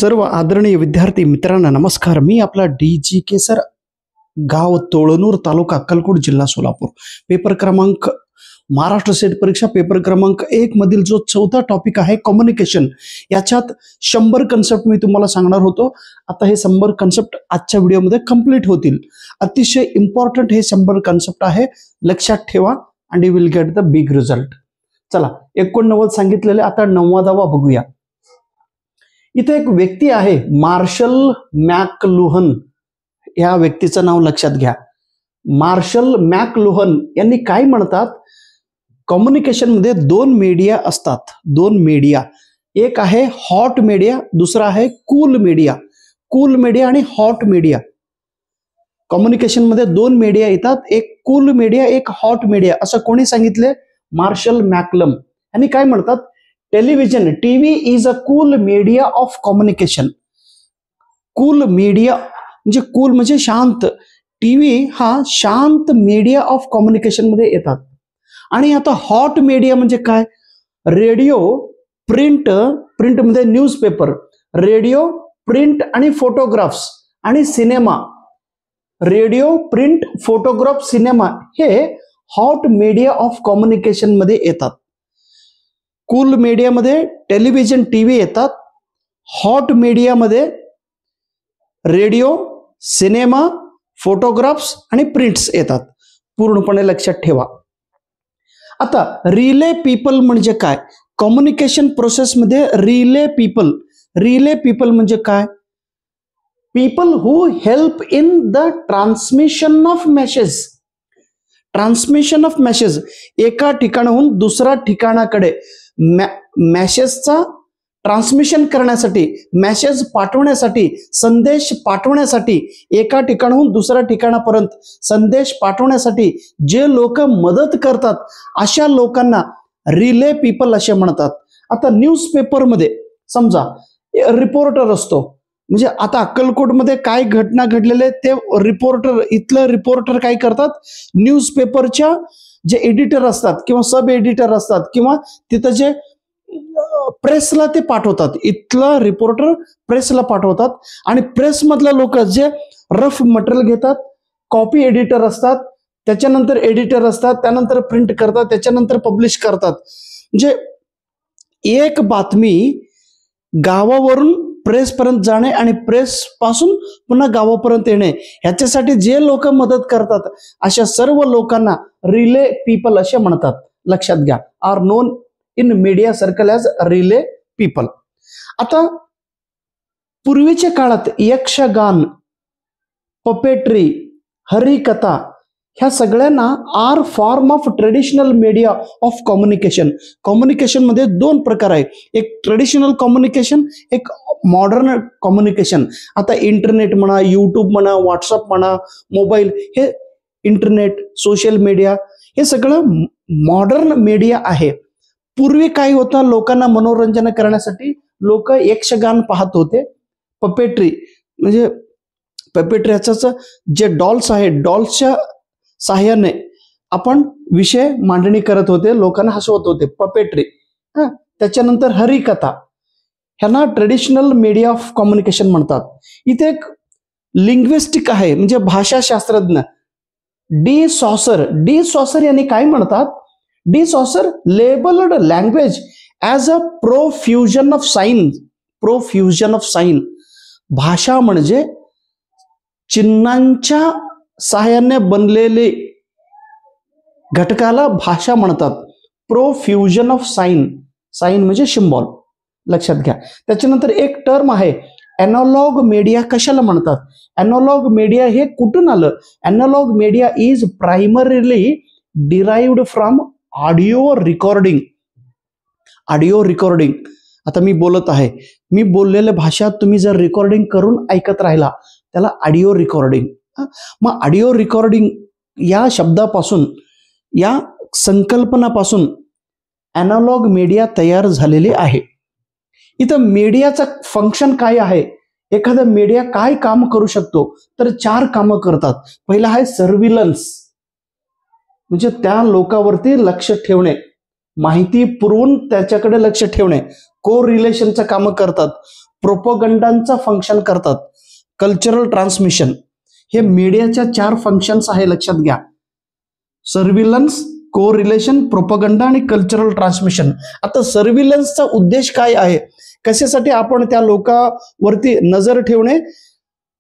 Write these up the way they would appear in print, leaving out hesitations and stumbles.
सर्व आदरणीय विद्यार्थी मित्रांना नमस्कार. मी आपला DGK सर, गाव तोळनूर, तालुका अक्कलकोट, जिल्हा सोलापूर. पेपर क्रमांक महाराष्ट्र सेट परीक्षा पेपर क्रमांक 1 मधील जो चौथा टॉपिक आहे कम्युनिकेशन, याच्यात 100 कन्सेप्ट मी तुम्हाला सांगणार होतो. आता हे 100 कन्सेप्ट आजच्या व्हिडिओमध्ये कंप्लीट होतील. अतिशय इम्पॉर्टंट हे 100 कन्सेप्ट आहे, लक्षात ठेवा and you will get the big result. चला 89 सांगितलेले, आता 90वा बघूया. इथे एक व्यक्ती आहे मार्शल मॅकलुहन, या व्यक्तीचं नाव लक्षात घ्या. मार्शल मॅकलुहन यांनी काय म्हणतात, कम्युनिकेशन मध्ये 2 मीडिया असतात. 2 मीडिया, एक आहे हॉट मीडिया, दुसरा आहे कूल मीडिया. कूल मीडिया आणि हॉट मीडिया, कम्युनिकेशन मध्ये 2 मीडिया येतात, एक कूल मीडिया, एक हॉट मीडिया. असं कोणी सांगितले? मार्शल मॅकलम. यांनी काय म्हणतात, television, TV is a cool media of communication. Cool media म्हणजे कूल म्हणजे शांत, टीव्ही हा शांत मीडिया ऑफ कम्युनिकेशन मध्ये येतात. आणि आता हॉट मीडिया म्हणजे काय? रेडिओ, प्रिंट, प्रिंट मध्ये न्यूजपेपर, रेडिओ, प्रिंट आणि फोटोग्राफ्स आणि cinema. Radio, print, photograph, cinema हे हॉट मीडिया ऑफ कम्युनिकेशन मध्ये येतात. कूल मीडियामध्ये टेलिव्हिजन, टीव्ही येतात. हॉट मीडियामध्ये रेडिओ, सिनेमा, फोटोग्राफ्स आणि प्रिंट्स येतात. पूर्णपणे लक्षात ठेवा. आता रिले पीपल म्हणजे काय? कम्युनिकेशन प्रोसेसमध्ये रिले पीपल, रिले पीपल म्हणजे काय? People who help in the transmission of message. Transmission of message, एका ठिकाणाहून दुसऱ्या ठिकाणाकडे मेसेजचा ट्रान्समिशन करण्यासाठी, मेसेज पाठवण्यासाठी, संदेश पाठवण्यासाठी, एका ठिकाणाहून दुसऱ्या ठिकाणापर्यंत संदेश पाठवण्यासाठी जे लोक मदत करतात, अशा लोकांना रिले पीपल असे म्हणतात. आता न्यूजपेपरमध्ये समजा रिपोर्टर असतो, म्हणजे आता अक्कलकोटमध्ये काय घटना घडलेले ते रिपोर्टर, इथलं रिपोर्टर काय करतात, न्यूजपेपरच्या जे एडिटर असतात किंवा सब एडिटर असतात किंवा तिथं जे प्रेसला ते पाठवतात, इथला रिपोर्टर प्रेसला पाठवतात. आणि प्रेसमधल्या लोक जे रफ मटेरियल घेतात, कॉपी एडिटर असतात, त्याच्यानंतर एडिटर असतात, त्यानंतर प्रिंट करतात, त्याच्यानंतर पब्लिश करतात. म्हणजे एक बातमी गावावरून प्रेस पर्यंत जाणे आणि प्रेस पासून पुन्हा गावापर्यंत येणे, ह्याच्यासाठी जे लोक मदत करतात, अशा सर्व लोकांना रिले पीपल असे म्हणतात. लक्षात घ्या, are known in media circle as relay people. आता पूर्वीच्या काळात यक्षगान, पपेट्री, हरिकथा ह्या सगळ्यांना are form of traditional media of communication. Communication मध्ये 2 प्रकार आहे, एक ट्रेडिशनल कम्युनिकेशन, एक मॉडर्न कम्युनिकेशन. आता इंटरनेट म्हणा, यूट्यूब म्हणा, व्हॉट्सअप म्हणा, मोबाईल, हे इंटरनेट, सोशल मीडिया, हे सगळं मॉडर्न मीडिया आहे. पूर्वी काय होतं, लोकांना मनोरंजन करण्यासाठी लोक यक्षगान पाहत होते. पपेट्री म्हणजे पपेट्रीचं जे डॉल्स आहे, डॉल्सच्या साह्याने आपण विषय मांडणी करत होते, लोकांना हसवत होते, पपेट्री. त्याच्यानंतर हरिकथा, ह्यांना ट्रेडिशनल मीडिया ऑफ कम्युनिकेशन म्हणतात. इथे एक लिंग्विस्टिक आहे, म्हणजे भाषाशास्त्रज्ञ डी सॉसर. डी सॉसर यांनी काय म्हणतात, de Saussure labelled language as a profusion of sign. Profusion of sign, भाषा म्हणजे चिन्हांच्या सहाय्याने बनलेले घटकाला भाषा म्हणतात. प्रोफ्युजन ऑफ साइन, साइन म्हणजे सिम्बॉल. लक्षात घ्या. त्याच्यानंतर एक टर्म आहे एनालॉग मीडिया. कशाला म्हणतात? एनालॉग मीडिया हे कुठून आलं? Analogue media is primarily derived from audio recording. Audio recording, आता मी बोलत आहे, मी बोललेल्या भाषा तुम्ही जर रेकॉर्डिंग करून ऐकत राहिला, त्याला ऑडिओ रेकॉर्डिंग. मग ऑडिओ रेकॉर्डिंग या शब्दापासून, या संकल्पनापासून एनालॉग मीडिया तयार झालेली आहे. इथं मीडियाचा फंक्शन काय आहे, एखादा मीडिया काय काम करू शकतो, तर 4 कामं करतात. पहिला आहे सर्व्हिलन्स, म्हणजे त्या लोकांवरती लक्ष ठेवणे, माहिती पुरवून त्याच्याकडे लक्ष ठेवणे. को रिलेशनचं कामं करतात. प्रोपगंडांचा फंक्शन करतात. कल्चरल ट्रान्समिशन हे मीडियाच्या 4 फंक्शन्स आहे, लक्षात घ्या. सर्व्हिलन्स, कोरिलेशन, प्रोपगंडा आणि कल्चरल ट्रान्समिशन. आता सर्व्हिलन्सचा उद्देश काय आहे, कशासाठी आपण त्या लोकांवरती नजर ठेवणे,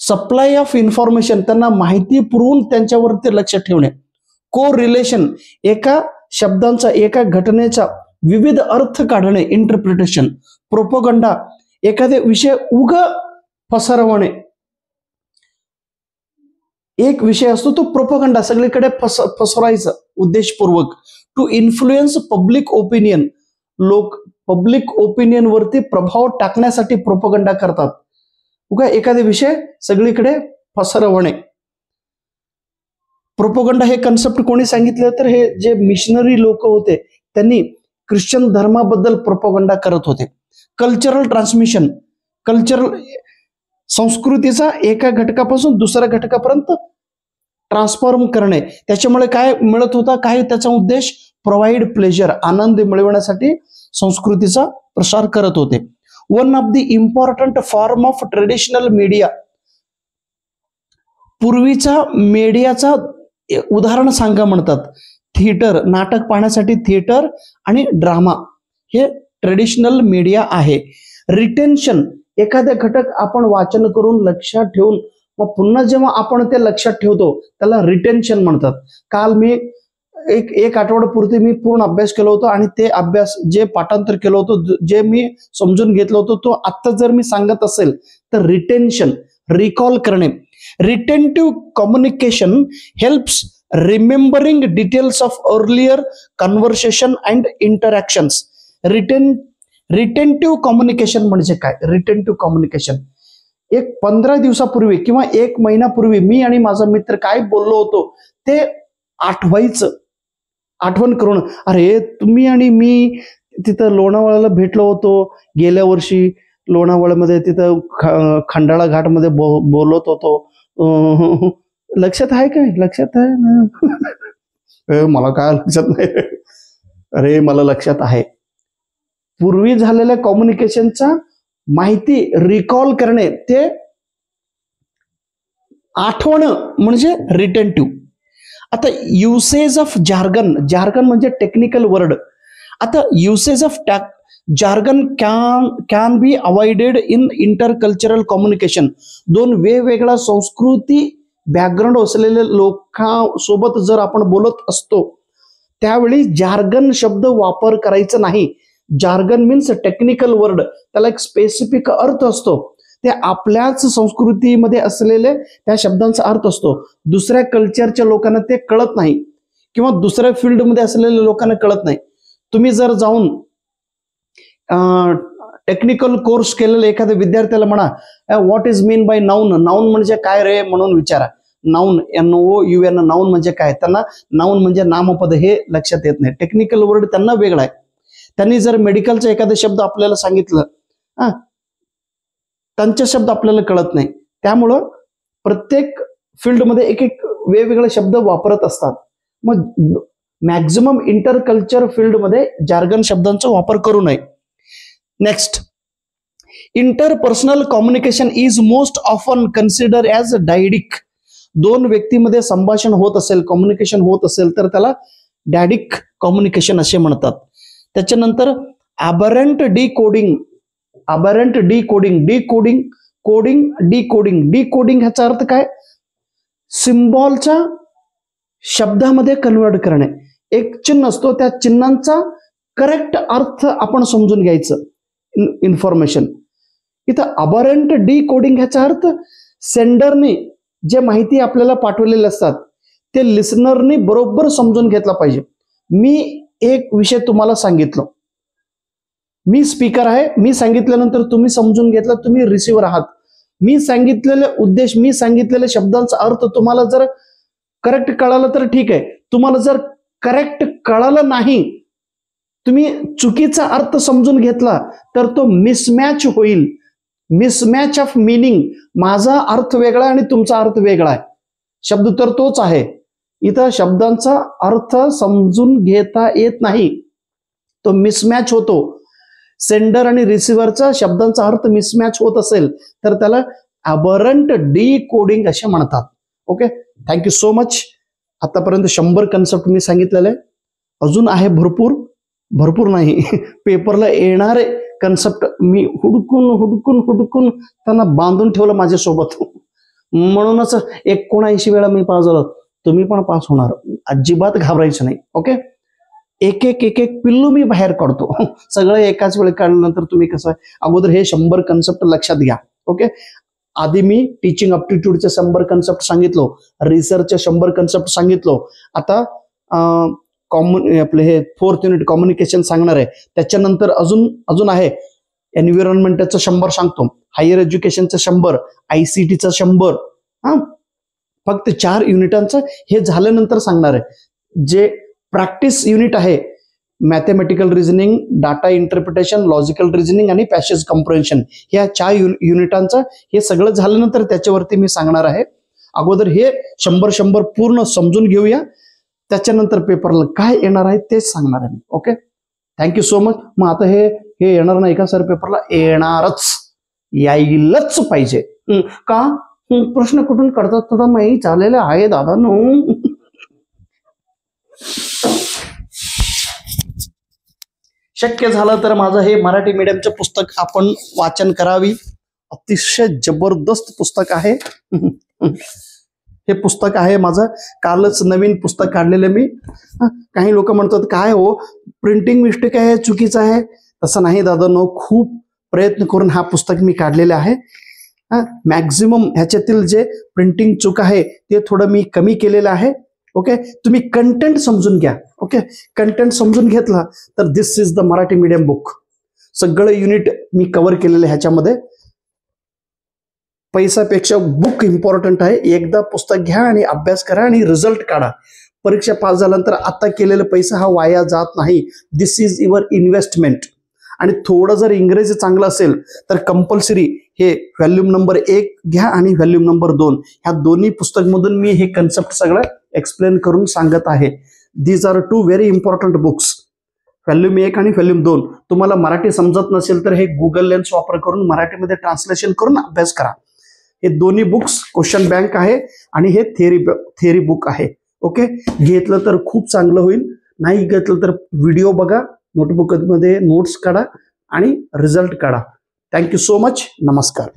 सप्लाय ऑफ इन्फॉर्मेशन, त्यांना माहिती पुरवून त्यांच्यावरती लक्ष ठेवणे. कोरिलेशन, एका शब्दांचा, एका घटनेचा विविध अर्थ काढणे, इंटरप्रिटेशन. प्रोपगंडा, एखादे विषय उग पसरवणे. एक विषय असतो तो प्रोपगंडा, सगळीकडे पसरायचं उद्देशपूर्वक. टू इन्फ्लुएन्स पब्लिक ओपिनियन, लोक पब्लिक ओपिनियन वरती प्रभाव टाकण्यासाठी प्रोपगंडा करतात. उगा एखादे विषय सगळीकडे पसरवणे. प्रोपगंडा हे कन्सेप्ट कोणी सांगितलं तर हे जे मिशनरी लोक होते त्यांनी ख्रिश्चन धर्माबद्दल प्रोपगंडा करत होते. कल्चरल ट्रान्समिशन, कल्चरल संस्कृतीचा एका घटकापासून दुसऱ्या घटकापर्यंत ट्रान्सफॉर्म करणे. त्याच्यामुळे काय मिळत होता, काय त्याचा उद्देश, प्रोव्हाइड प्लेजर, आनंद मिळवण्यासाठी संस्कृतीचा प्रसार करत होते. One of the important form of traditional media, पूर्वीचा मीडियाचा उदाहरण सांगा म्हणतात. थिएटर, नाटक पाहण्यासाठी थिएटर आणि ड्रामा हे ट्रेडिशनल मीडिया आहे. रिटेन्शन, एखादे घटक आपण वाचन करून लक्षात ठेवून मग पुन्हा जेव्हा आपण ते लक्षात ठेवतो त्याला रिटेन्शन म्हणतात. काल मी एक आठवड्यापुरती मी पूर्ण अभ्यास केला होता आणि ते अभ्यास जे पाठांतर केलं होतं, जे मी समजून घेतलं होतं, तो आत्ता जर मी सांगत असेल तर रिटेन्शन, रिकॉल करणे. Retentive communication helps remembering details of earlier conversation and interactions. Retentive communication म्हणजे काय? रिटेंटिव्ह कम्युनिकेशन, एक 15 दिवसापूर्वी किंवा 1 महिन्यापूर्वी मी आणि माझा मित्र काय बोललो होतो ते आठवायचं, आठवण करून, अरे तुम्ही आणि मी तिथं लोणावळ्याला भेटलो होतो गेल्या वर्षी, लोणावळ्यामध्ये तिथं खंडाळा घाटमध्ये बोलत होतो, लक्षात आहे काय? लक्षात आहे ना? मला काय लक्षात नाही. अरे मला लक्षात आहे. पूर्वी झालेल्या कम्युनिकेशनचा माहिती रिकॉल करणे, ते आठवणं म्हणजे रिटेंटिव्ह. आता युसेज ऑफ जार्गन, जार्गन म्हणजे टेक्निकल वर्ड. आता usage of jargon can be avoided in intercultural communication. 2 वेगवेगळ्या संस्कृती बॅकग्राऊंड असलेल्या लोकांसोबत जर आपण बोलत असतो त्यावेळी जार्गन शब्द वापर करायचा नाही. जार्गन मीन्स टेक्निकल वर्ड, त्याला एक स्पेसिफिक अर्थ असतो. ते आपल्याच संस्कृतीमध्ये असलेले त्या शब्दांचा अर्थ असतो. दुसऱ्या कल्चरच्या लोकांना ते कळत नाही किंवा दुसऱ्या फील्डमध्ये असलेल्या लोकांना कळत नाही. तुम्ही जर जाऊन टेक्निकल कोर्स केलेल्या एखाद्या विद्यार्थ्याला म्हणा what is mean by noun, noun म्हणजे काय रे म्हणून विचारा. नाऊन, NOUN, नाऊन म्हणजे काय? त्यांना नाऊन म्हणजे नामपद हे लक्षात येत नाही. टेक्निकल वर्ड त्यांना वेगळा आहे. त्यांनी जर मेडिकलचा एखादा शब्द आपल्याला सांगितलं, त्यांचे शब्द आपल्याला कळत नाही. त्यामुळं प्रत्येक फील्डमध्ये एक एक वेगवेगळे शब्द वापरत असतात. मग मॅक्झिमम इंटरकल्चर फील्डमध्ये जार्गन शब्दांचा वापर करू नये. Next, interpersonal communication is most often consider as dyadic. 2 व्यक्तीमध्ये संभाषण होत असेल, कम्युनिकेशन होत असेल तर त्याला डॅडिक कम्युनिकेशन असे म्हणतात. त्याच्यानंतर aberrant decoding, aberrant decoding, decoding, coding, decoding. Decoding ह्याचा अर्थ काय? सिम्बॉलचा शब्दामध्ये कन्वर्ट करणे. एक चिन्ह असतो, त्या चिन्हांचा करेक्ट अर्थ आपण समजून घ्यायचं, इन्फॉर्मेशन. इथं अबरंट डिकोडिंग ह्याचा अर्थ सेंडरने जे माहिती आपल्याला पाठवलेले असतात ते लिसनरने बरोबर समजून घेतला पाहिजे. मी एक विषय तुम्हाला सांगितलं, मी स्पीकर आहे, मी सांगितल्यानंतर तुम्ही समजून घेतला, तुम्ही रिसिव्हर आहात. मी सांगितलेले उद्देश, मी सांगितलेल्या शब्दांचा अर्थ तुम्हाला जर करेक्ट कळालं तर ठीक आहे. तुम्हाला जर करेक्ट कळालं नाही, तुम्ही चुकीचा अर्थ समजून घेतला तर तो मिसमॅच होईल. मिसमॅच ऑफ मिनिंग, माझा अर्थ वेगळा आणि तुमचा अर्थ वेगळा आहे, शब्द तर तोच आहे. इथं शब्दांचा अर्थ समजून घेता येत नाही, तो मिसमॅच होतो. सेंडर आणि रिसिव्हरचा शब्दांचा अर्थ मिसमॅच होत असेल तर त्याला अबरंट डिकोडिंग असे म्हणतात. Okay, thank you so much. आतापर्यंत 100 कन्सेप्ट मी सांगितलेले आहे. अजून आहे भरपूर नाही. पेपरला येणारे कन्सेप्ट मी हुडकून त्यांना बांधून ठेवलं माझ्यासोबत. म्हणूनच 79 वेळा मी पास झालो. तुम्ही पण पास होणार, अजिबात घाबरायचं नाही. ओके, एक एक पिल्लू मी बाहेर काढतो. सगळं एकाच वेळी काढल्यानंतर तुम्ही कसं अगोदर हे 100 कन्सेप्ट लक्षात घ्या. ओके, आधी मी टीचिंग अप्टिट्यूडचे 100 कन्सेप्ट सांगितलो, रिसर्चचे 100 कन्सेप्ट सांगितलो. आता आपले हे 4th युनिट कम्युनिकेशन सांगणार आहे. त्याच्यानंतर अजून आहे एन्व्हायरमेंटचं 100 सांगतो, हायर एज्युकेशनचं 100, ICTचं 100. फक्त 4 युनिटांचं हे झाल्यानंतर सांगणार आहे. जे प्रॅक्टिस युनिट आहे mathematical reasoning, data interpretation, logical reasoning आणि पॅसेज कॉम्प्रिहेन्शन, ह्या 4 युनिटांचं हे सगळं झाल्यानंतर त्याच्यावरती मी सांगणार आहे. अगोदर हे 100 पूर्ण समजून घेऊया, त्याच्यानंतर पेपरला काय येणार आहे तेच सांगणार आहे. Okay, thank you so much. मग आता हे येणार नाही का सर पेपरला? येणारच, यायलाच पाहिजे. का? प्रश्न कुठून काढतात थोडा माहिती चाललेला आहे दादा नो. शक्य झालं तर माझं हे मराठी मीडियमचं पुस्तक आपण वाचन करावी. अतिशय जबरदस्त पुस्तक आहे. हे पुस्तक आहे माझं, कालच नवीन पुस्तक काढलेलं मी. काही लोक म्हणतात काय हो प्रिंटिंग मिस्टेक आहे, चुकीचं आहे. तसं नाही दादा नो, खूप प्रयत्न करून हा पुस्तक मी काढलेलं आहे. मॅक्झिमम ह्याच्यातील जे प्रिंटिंग चूक आहे ते थोडं मी कमी केलेलं आहे. ओके, तुम्ही कंटेंट समजून घ्या. ओके, कंटेंट समजून घेतला तर this is the Marathi medium book. सगळं युनिट मी कव्हर केलेलं ह्याच्यामध्ये. पैशापेक्षा बुक इम्पॉर्टंट आहे. एकदा पुस्तक घ्या आणि अभ्यास करा आणि रिझल्ट काढा. परीक्षा पास झाल्यानंतर आता केलेला पैसा हा वाया जात नाही. दिस इज युअर इन्व्हेस्टमेंट. आणि थोडं जर इंग्रजी चांगलं असेल तर कंपल्सरी हे व्हॉल्यूम नंबर 1 घ्या आणि व्हॉल्यूम नंबर 2, ह्या दोन्ही पुस्तकमधून मी हे कन्सेप्ट सगळं एक्सप्लेन करून सांगत आहे. These are 2 very important books. Volume 1 आणि व्हॉल्यूम 2. तुम्हाला मराठी समजत नसेल तर हे गुगल लेन्स वापर करून मराठीमध्ये ट्रान्सलेशन करून अभ्यास करा. हे दोन्ही बुक्स क्वेश्चन बँक आहे आणि हे थेअरी बुक आहे. ओके, घेतलं तर खूप चांगलं होईल, नाही घेतलं तर व्हिडिओ बघा, नोटबुकमध्ये नोट्स काढा आणि रिझल्ट काढा. Thank you so much. नमस्कार.